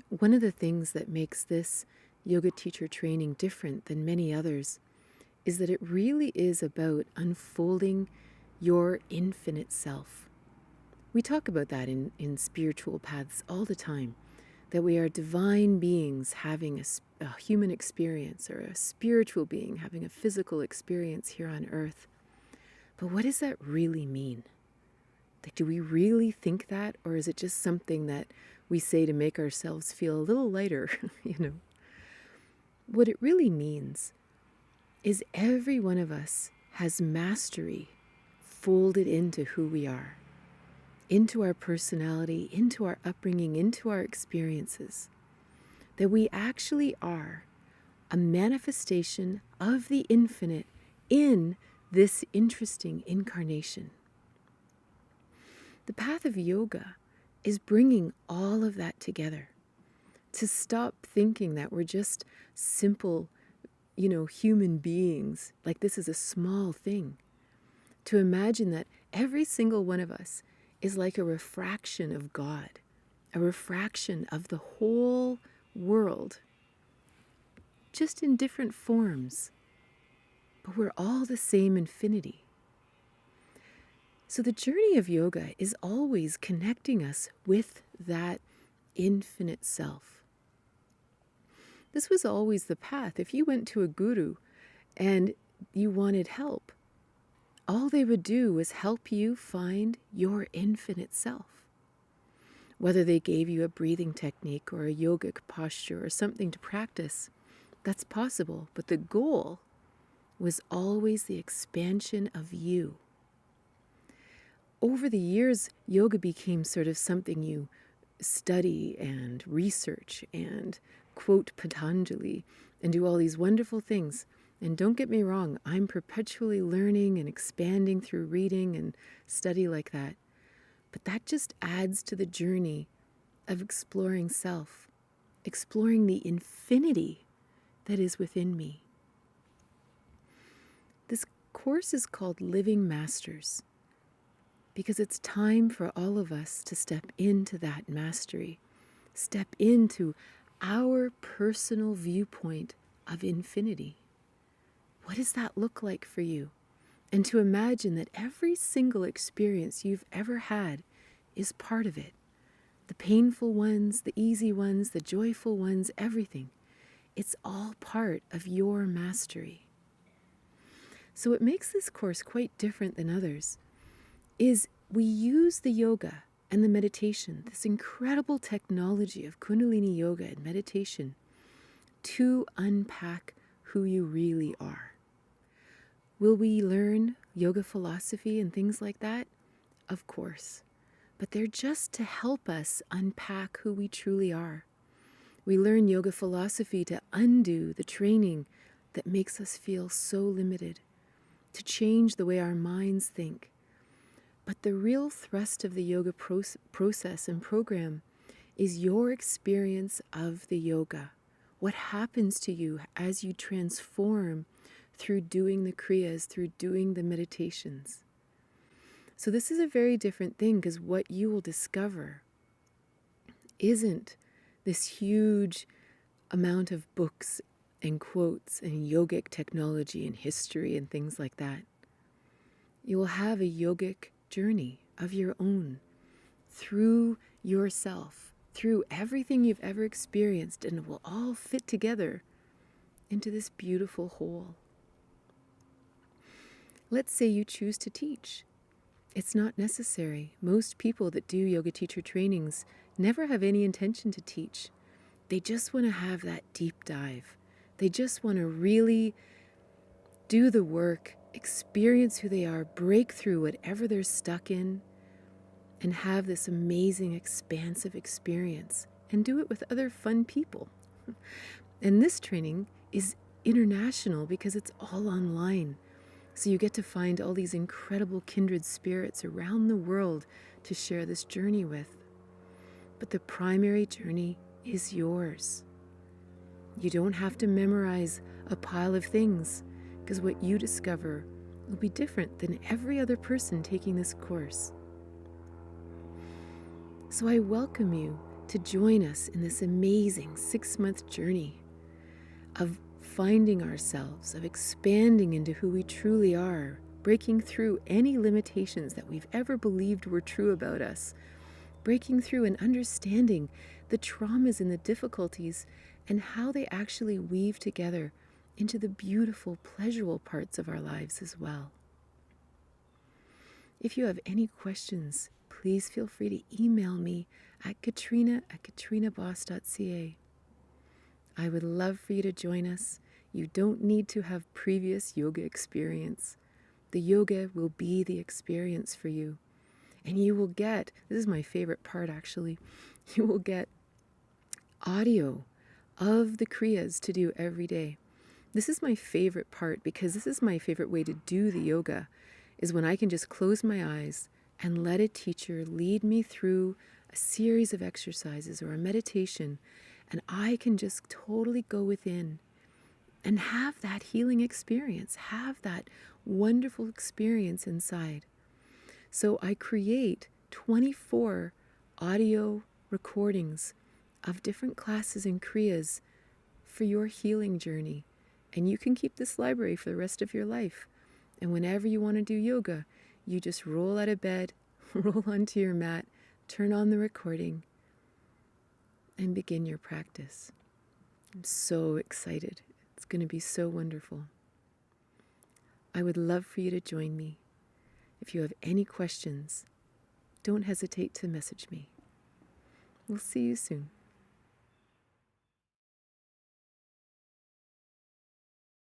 one of the things that makes this yoga teacher training different than many others is that it really is about unfolding your infinite self. We talk about that in spiritual paths all the time, that we are divine beings having a human experience, or a spiritual being having a physical experience here on earth. But what does that really mean? Like, do we really think that, or is it just something that we say to make ourselves feel a little lighter, What it really means is every one of us has mastery folded into who we are, into our personality, into our upbringing, into our experiences. That we actually are a manifestation of the infinite in this interesting incarnation. The path of yoga is bringing all of that together. To stop thinking that we're just simple, human beings, like this is a small thing. To imagine that every single one of us is like a refraction of God, a refraction of the whole world, just in different forms. But we're all the same infinity. So the journey of yoga is always connecting us with that infinite self. This was always the path. If you went to a guru and you wanted help, all they would do was help you find your infinite self. Whether they gave you a breathing technique or a yogic posture or something to practice, that's possible. But the goal was always the expansion of you. Over the years, yoga became sort of something you study and research and quote Patanjali and do all these wonderful things. And don't get me wrong, I'm perpetually learning and expanding through reading and study like that. But that just adds to the journey of exploring self, exploring the infinity that is within me. This course is called Living Masters because it's time for all of us to step into that mastery, step into our personal viewpoint of infinity. What does that look like for you? And to imagine that every single experience you've ever had is part of it. The painful ones, the easy ones, the joyful ones, everything. It's all part of your mastery. So what makes this course quite different than others is we use the yoga and the meditation, this incredible technology of Kundalini yoga and meditation, to unpack who you really are. Will we learn yoga philosophy and things like that? Of course. But they're just to help us unpack who we truly are. We learn yoga philosophy to undo the training that makes us feel so limited, to change the way our minds think. But the real thrust of the yoga process and program is your experience of the yoga. What happens to you as you transform through doing the kriyas, through doing the meditations. So this is a very different thing, because what you will discover isn't this huge amount of books and quotes and yogic technology and history and things like that. You will have a yogic journey of your own through yourself, through everything you've ever experienced, and it will all fit together into this beautiful whole. Let's say you choose to teach. It's not necessary. Most people that do yoga teacher trainings never have any intention to teach. They just want to have that deep dive. They just want to really do the work, experience who they are, break through whatever they're stuck in, and have this amazing, expansive experience, and do it with other fun people. And this training is international because it's all online. So you get to find all these incredible kindred spirits around the world to share this journey with. But the primary journey is yours. You don't have to memorize a pile of things, because what you discover will be different than every other person taking this course. So I welcome you to join us in this amazing 6-month journey of finding ourselves, of expanding into who we truly are, breaking through any limitations that we've ever believed were true about us, breaking through and understanding the traumas and the difficulties and how they actually weave together into the beautiful, pleasurable parts of our lives as well. If you have any questions, please feel free to email me at katrina@katrinaboss.ca. I would love for you to join us. You don't need to have previous yoga experience. The yoga will be the experience for you. And you will get, this is my favorite part actually, you will get audio of the kriyas to do every day. This is my favorite part because this is my favorite way to do the yoga, is when I can just close my eyes and let a teacher lead me through a series of exercises or a meditation, and I can just totally go within and have that healing experience, have that wonderful experience inside. So I create 24 audio recordings of different classes and kriyas for your healing journey. And you can keep this library for the rest of your life. And whenever you want to do yoga, you just roll out of bed, roll onto your mat, turn on the recording, and begin your practice. I'm so excited. It's going to be so wonderful. I would love for you to join me. If you have any questions, don't hesitate to message me. We'll see you soon.